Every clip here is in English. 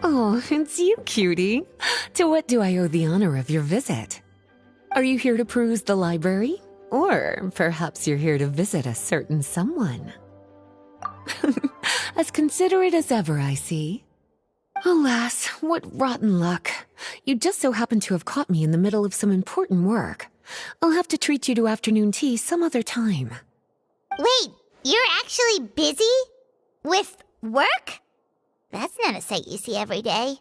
Oh, it's you, cutie. To what do I owe the honor of your visit? Are you here to peruse the library? Or perhaps you're here to visit a certain someone? As considerate as ever, I see. Alas, what rotten luck. You just so happen to have caught me in the middle of some important work. I'll have to treat you to afternoon tea some other time. Wait, you're actually busy? With work? That's not a sight you see every day.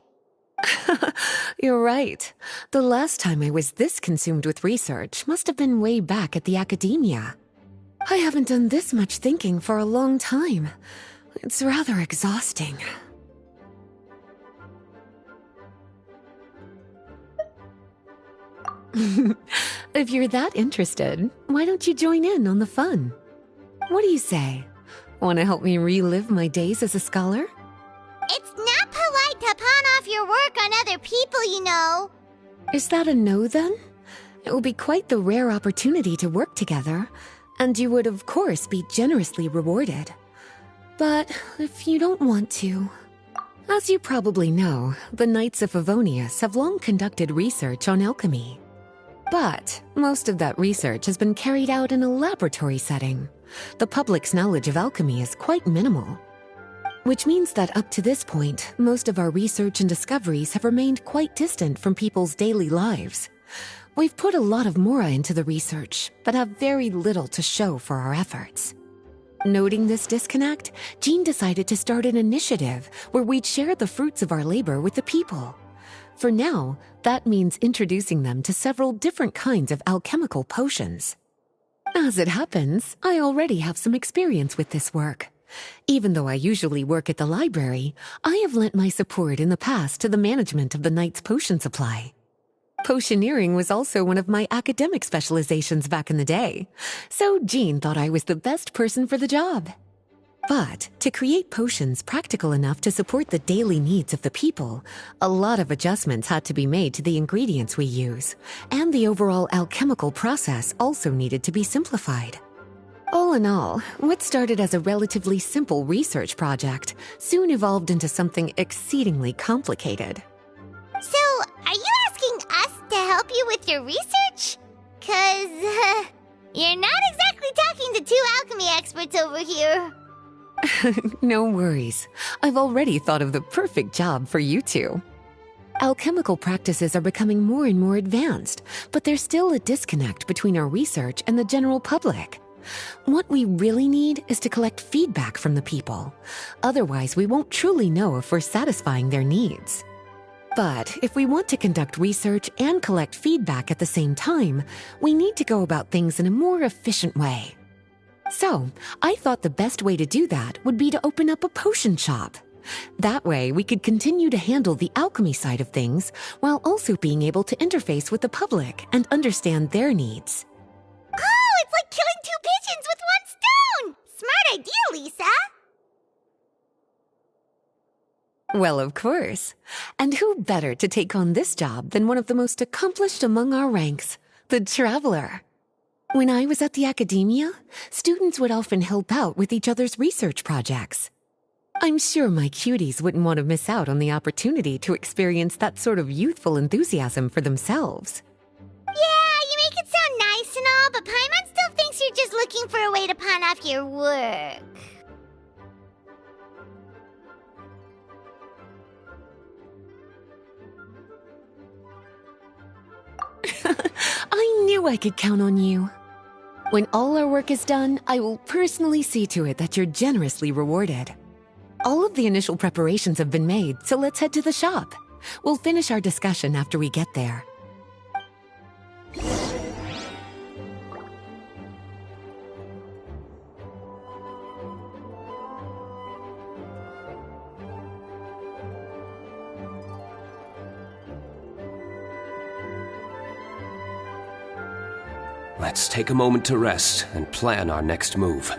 You're right. The last time I was this consumed with research must have been way back at the academia. I haven't done this much thinking for a long time. It's rather exhausting. If you're that interested, why don't you join in on the fun? What do you say? Want to help me relive my days as a scholar? It's not polite to pawn off your work on other people, you know. Is that a no, then? It will be quite the rare opportunity to work together, and you would, of course, be generously rewarded. But if you don't want to... As you probably know, the Knights of Favonius have long conducted research on alchemy. But most of that research has been carried out in a laboratory setting. The public's knowledge of alchemy is quite minimal. Which means that up to this point, most of our research and discoveries have remained quite distant from people's daily lives. We've put a lot of mora into the research, but have very little to show for our efforts. Noting this disconnect, Jean decided to start an initiative where we'd share the fruits of our labor with the people. For now, that means introducing them to several different kinds of alchemical potions. As it happens, I already have some experience with this work. Even though I usually work at the library, I have lent my support in the past to the management of the Knight's potion supply. Potioneering was also one of my academic specializations back in the day, so Jean thought I was the best person for the job. But to create potions practical enough to support the daily needs of the people, a lot of adjustments had to be made to the ingredients we use, and the overall alchemical process also needed to be simplified. All in all, what started as a relatively simple research project soon evolved into something exceedingly complicated. So, are you asking us to help you with your research? 'Cause, you're not exactly talking to two alchemy experts over here. No worries. I've already thought of the perfect job for you two. Alchemical practices are becoming more and more advanced, but there's still a disconnect between our research and the general public. What we really need is to collect feedback from the people. Otherwise, we won't truly know if we're satisfying their needs. But if we want to conduct research and collect feedback at the same time, we need to go about things in a more efficient way. So, I thought the best way to do that would be to open up a potion shop. That way, we could continue to handle the alchemy side of things while also being able to interface with the public and understand their needs. Oh, it's like killing two pigeons with one stone! Smart idea, Lisa! Well, of course. And who better to take on this job than one of the most accomplished among our ranks, the Traveler? When I was at the academia, students would often help out with each other's research projects. I'm sure my cuties wouldn't want to miss out on the opportunity to experience that sort of youthful enthusiasm for themselves. Yeah, you make it sound nice and all, but Paimon still thinks you're just looking for a way to pawn off your work. I knew I could count on you. When all our work is done, I will personally see to it that you're generously rewarded. All of the initial preparations have been made, so let's head to the shop. We'll finish our discussion after we get there. Let's take a moment to rest and plan our next move.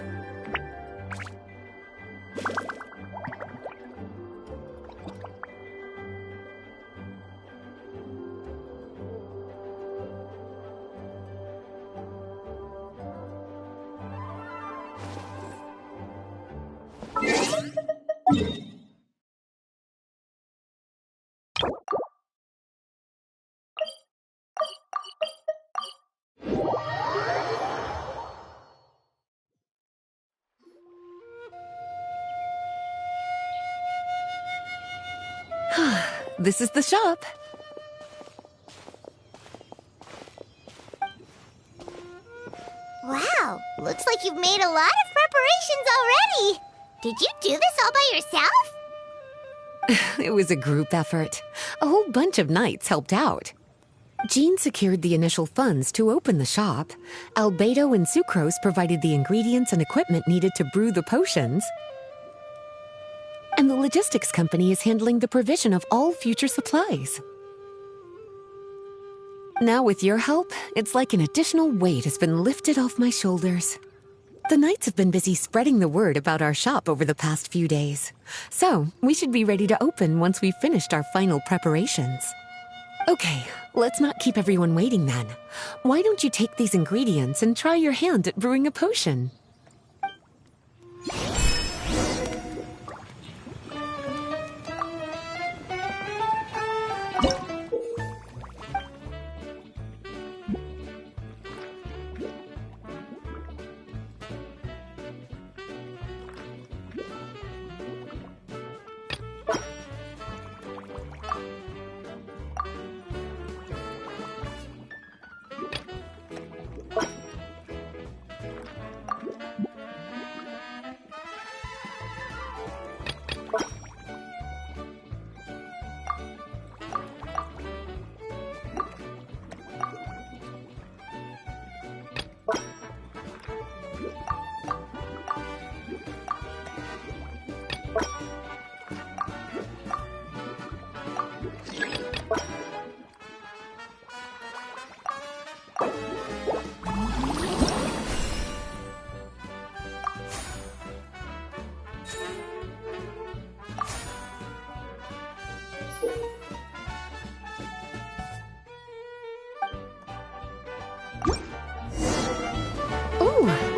this is the shop. Wow, looks like you've made a lot of preparations already. Did you do this all by yourself? It was a group effort. A whole bunch of knights helped out. Jean secured the initial funds to open the shop. Albedo and Sucrose provided the ingredients and equipment needed to brew the potions. And the logistics company is handling the provision of all future supplies. Now with your help, it's like an additional weight has been lifted off my shoulders. The knights have been busy spreading the word about our shop over the past few days. So, we should be ready to open once we've finished our final preparations. Okay, let's not keep everyone waiting then. Why don't you take these ingredients and try your hand at brewing a potion?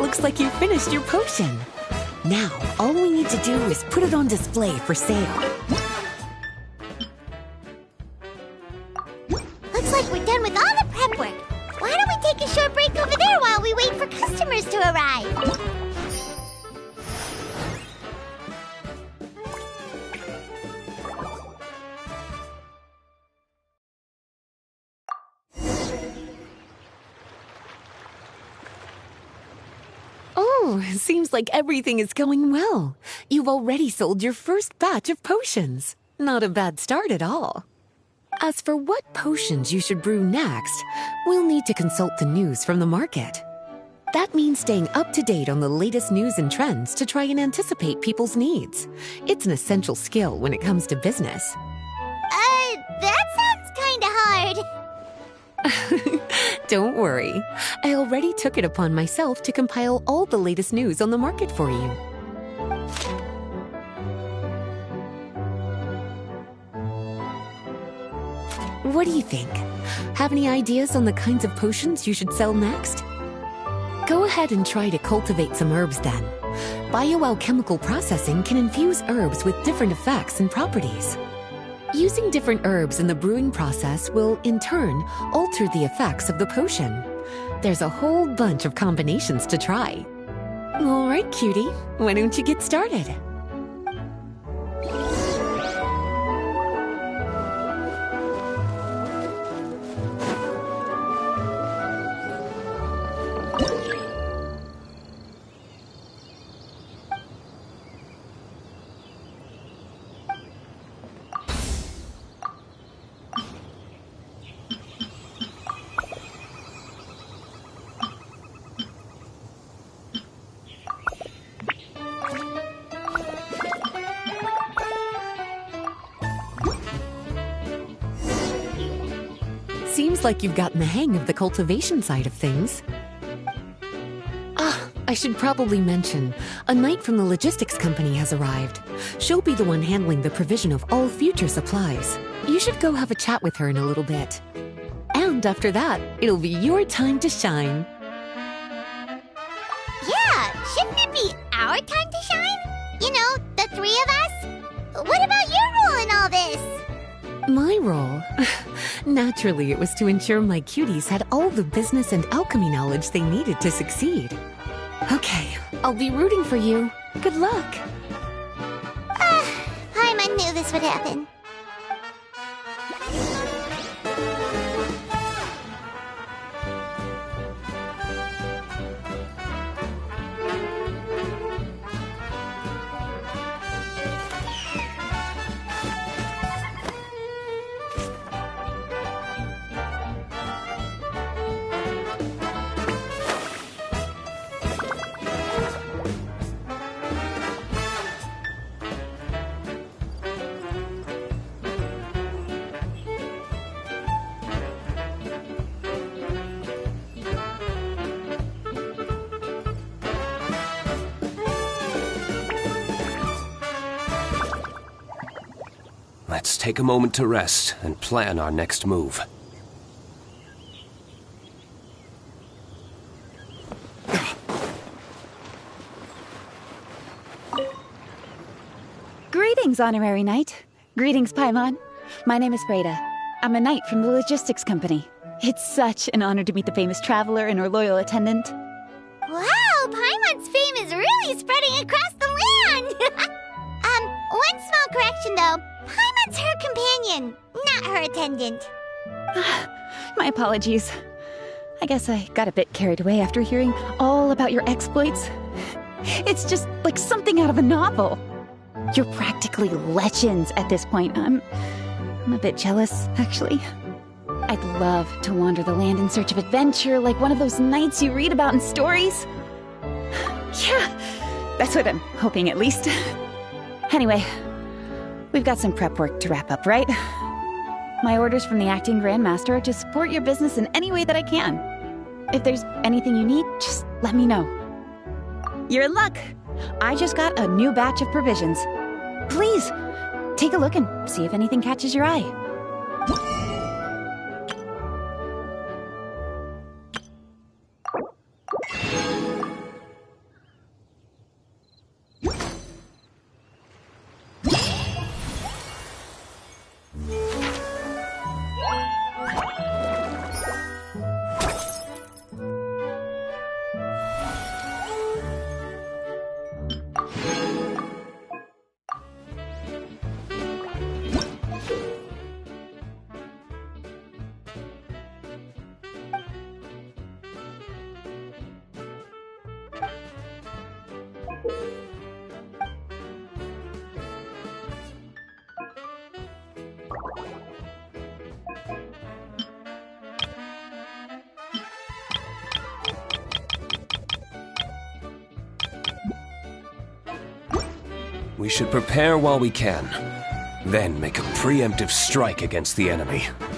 Looks like you finished your potion. Now, all we need to do is put it on display for sale. Looks like we're done with all the prep work. Why don't we take a short break over there while we wait for customers to arrive? Oh, seems like everything is going well. You've already sold your first batch of potions. Not a bad start at all. As for what potions you should brew next, we'll need to consult the news from the market. That means staying up to date on the latest news and trends to try and anticipate people's needs. It's an essential skill when it comes to business. That sounds kinda hard. Don't worry. I already took it upon myself to compile all the latest news on the market for you. What do you think? Have any ideas on the kinds of potions you should sell next? Go ahead and try to cultivate some herbs then. Bioalchemical processing can infuse herbs with different effects and properties. Using different herbs in the brewing process will, in turn, alter the effects of the potion. There's a whole bunch of combinations to try. All right, cutie, why don't you get started? Seems like you've gotten the hang of the cultivation side of things. I should probably mention, a knight from the logistics company has arrived. She'll be the one handling the provision of all future supplies. You should go have a chat with her in a little bit. And after that, it'll be your time to shine. Yeah, shouldn't it be our time to shine? You know, the three of us? What about your role in all this? My role? Naturally, it was to ensure my cuties had all the business and alchemy knowledge they needed to succeed. Okay, I'll be rooting for you. Good luck. Paimon knew this would happen. Let's take a moment to rest and plan our next move. Greetings, Honorary Knight. Greetings, Paimon. My name is Freda. I'm a knight from the logistics company. It's such an honor to meet the famous traveler and her loyal attendant. Wow, Paimon's fame is really spreading across the land! One small correction though. Paimon's her companion, not her attendant. My apologies. I guess I got a bit carried away after hearing all about your exploits. It's just like something out of a novel. You're practically legends at this point. I'm a bit jealous, actually. I'd love to wander the land in search of adventure like one of those knights you read about in stories. Yeah, that's what I'm hoping at least. Anyway, we've got some prep work to wrap up, right? My orders from the acting Grandmaster are to support your business in any way that I can. If there's anything you need, just let me know. You're in luck. I just got a new batch of provisions. Please, take a look and see if anything catches your eye. We should prepare while we can, then make a preemptive strike against the enemy.